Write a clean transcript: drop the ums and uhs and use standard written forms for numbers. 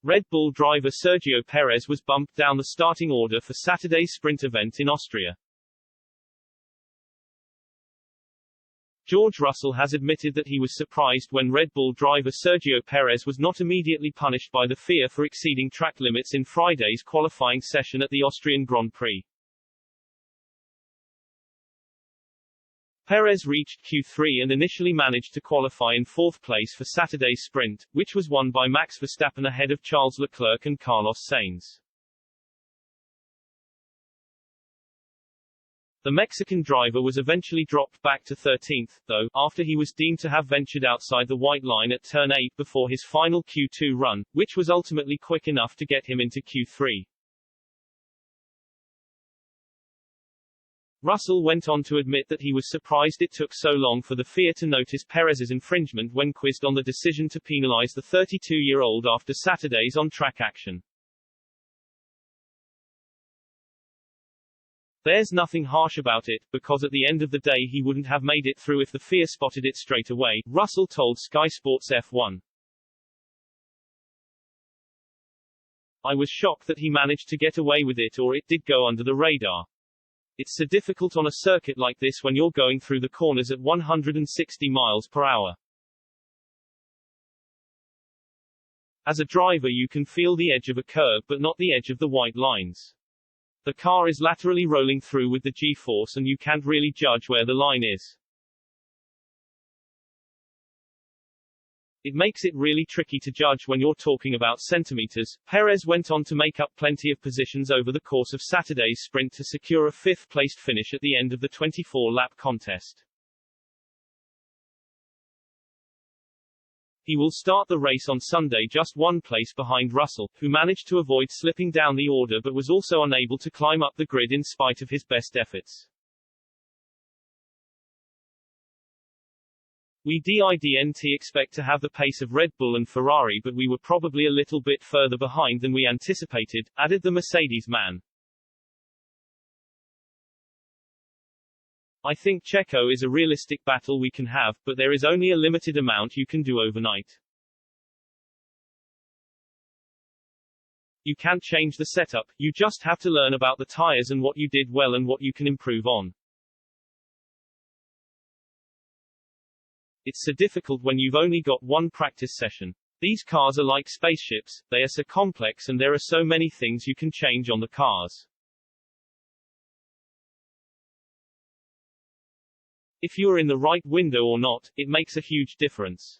Red Bull driver Sergio Perez was bumped down the starting order for Saturday's sprint event in Austria. George Russell has admitted that he was surprised when Red Bull driver Sergio Perez was not immediately punished by the FIA for exceeding track limits in Friday's qualifying session at the Austrian Grand Prix. Perez reached Q3 and initially managed to qualify in fourth place for Saturday's sprint, which was won by Max Verstappen ahead of Charles Leclerc and Carlos Sainz. The Mexican driver was eventually dropped back to 13th, though, after he was deemed to have ventured outside the white line at turn 8 before his final Q2 run, which was ultimately quick enough to get him into Q3. Russell went on to admit that he was surprised it took so long for the FIA to notice Perez's infringement when quizzed on the decision to penalize the 32-year-old after Saturday's on-track action. There's nothing harsh about it, because at the end of the day he wouldn't have made it through if the FIA spotted it straight away, Russell told Sky Sports F1. I was shocked that he managed to get away with it or it did go under the radar. It's so difficult on a circuit like this when you're going through the corners at 160 miles per hour. As a driver you can feel the edge of a curve but not the edge of the white lines. The car is laterally rolling through with the G-force and you can't really judge where the line is. It makes it really tricky to judge when you're talking about centimeters. Perez went on to make up plenty of positions over the course of Saturday's sprint to secure a fifth-placed finish at the end of the 24-lap contest. He will start the race on Sunday just one place behind Russell, who managed to avoid slipping down the order but was also unable to climb up the grid in spite of his best efforts. We didn't expect to have the pace of Red Bull and Ferrari, but we were probably a little bit further behind than we anticipated, added the Mercedes man. I think Checo is a realistic battle we can have, but there is only a limited amount you can do overnight. You can't change the setup, you just have to learn about the tires and what you did well and what you can improve on. It's so difficult when you've only got one practice session. These cars are like spaceships, they are so complex and there are so many things you can change on the cars. If you're in the right window or not, it makes a huge difference.